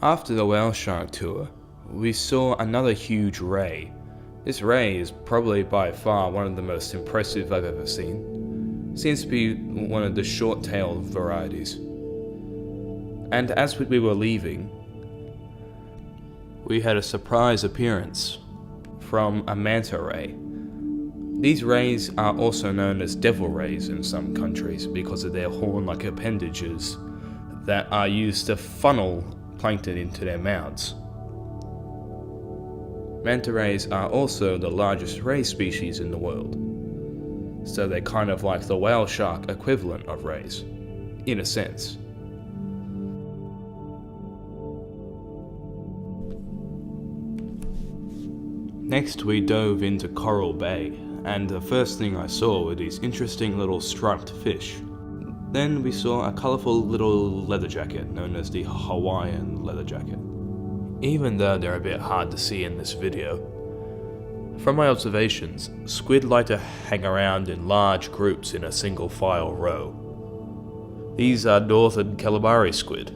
After the whale shark tour, we saw another huge ray. This ray is probably by far one of the most impressive I've ever seen. Seems to be one of the short-tailed varieties. And as we were leaving, we had a surprise appearance from a manta ray. These rays are also known as devil rays in some countries because of their horn-like appendages that are used to funnel plankton into their mouths. Manta rays are also the largest ray species in the world, so they're kind of like the whale shark equivalent of rays, in a sense. Next we dove into Coral Bay, and the first thing I saw were these interesting little striped fish. Then we saw a colourful little leather jacket known as the Hawaiian leather jacket, even though they're a bit hard to see in this video. From my observations, squid like to hang around in large groups in a single file row. These are northern Kalabari squid.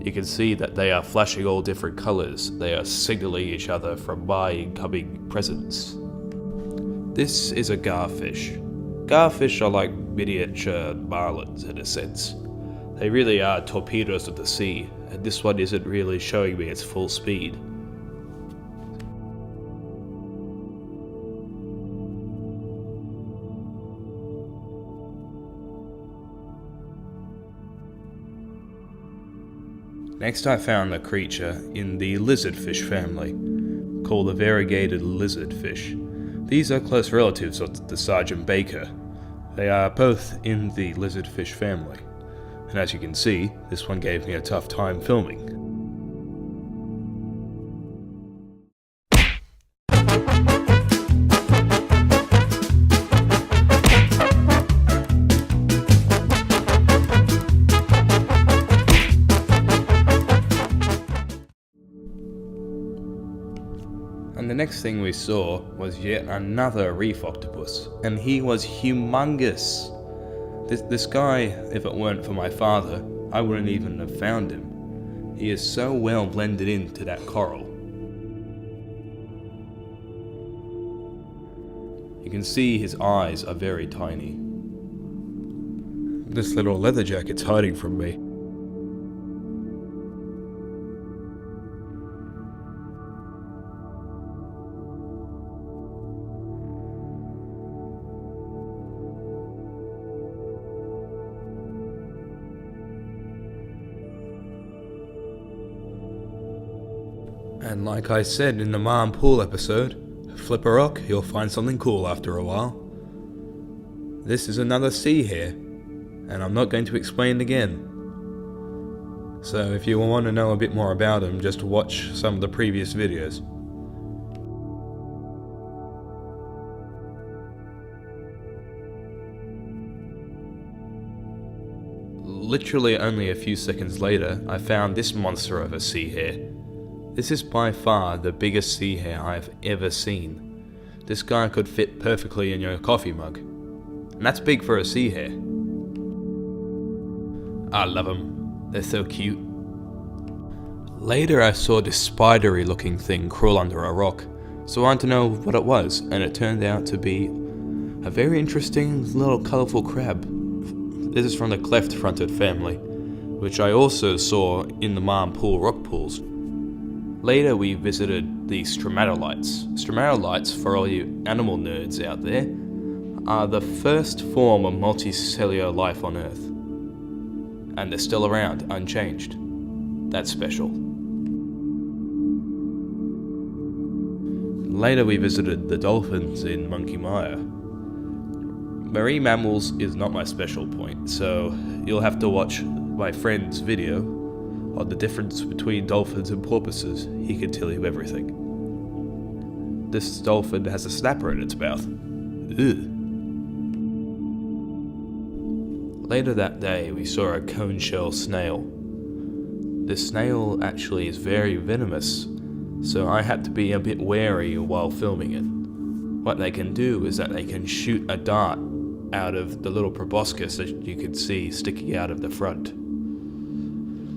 You can see that they are flashing all different colours. They are signaling each other from my incoming presence. This is a garfish. Garfish are like miniature marlins in a sense. They really are torpedoes of the sea, and this one isn't really showing me its full speed. Next I found a creature in the lizardfish family, called the variegated lizardfish. These are close relatives of the Sergeant Baker. They are both in the lizardfish family, and as you can see, this one gave me a tough time filming. And the next thing we saw was yet another reef octopus, and he was humongous. This guy, if it weren't for my father, I wouldn't even have found him. He is so well blended into that coral. You can see his eyes are very tiny. This little leather jacket's hiding from me. And like I said in the Marm Pool episode, flip a rock, you'll find something cool after a while. This is another sea hare, and I'm not going to explain again. So if you want to know a bit more about him, just watch some of the previous videos. Literally only a few seconds later, I found this monster of a sea hare. This is by far the biggest sea hare I've ever seen. This guy could fit perfectly in your coffee mug. And that's big for a sea hare. I love them. They're so cute. Later I saw this spidery looking thing crawl under a rock, so I wanted to know what it was, and it turned out to be a very interesting little colourful crab. This is from the cleft-fronted family, which I also saw in the Marm Pool rock pools. Later we visited the stromatolites. Stromatolites, for all you animal nerds out there, are the first form of multicellular life on Earth. And they're still around, unchanged. That's special. Later we visited the dolphins in Monkey Mia. Marine mammals is not my special point, so you'll have to watch my friend's video on the difference between dolphins and porpoises. He can tell you everything. This dolphin has a snapper in its mouth. Ugh. Later that day, we saw a cone-shell snail. This snail actually is very venomous, so I had to be a bit wary while filming it. What they can do is that they can shoot a dart out of the little proboscis that you can see sticking out of the front.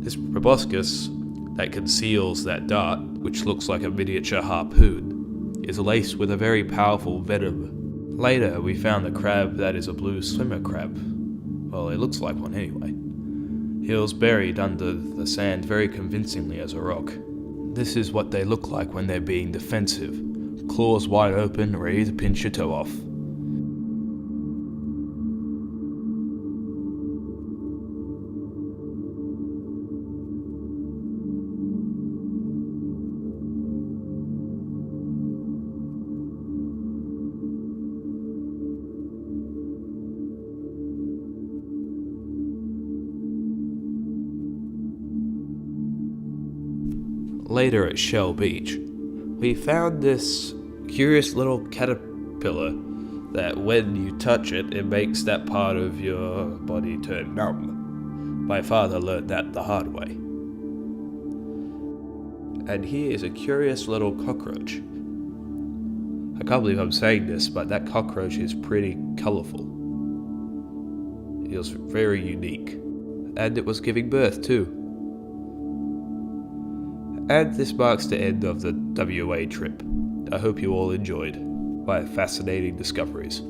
This proboscis that conceals that dart, which looks like a miniature harpoon, is laced with a very powerful venom. Later, we found a crab that is a blue swimmer crab. Well, it looks like one anyway. He was buried under the sand very convincingly as a rock. This is what they look like when they're being defensive. Claws wide open, ready to pinch your toe off. Later at Shell Beach, we found this curious little caterpillar that when you touch it, it makes that part of your body turn numb. My father learned that the hard way. And here is a curious little cockroach. I can't believe I'm saying this, but that cockroach is pretty colourful. It was very unique. And it was giving birth too. And this marks the end of the WA trip. I hope you all enjoyed my fascinating discoveries.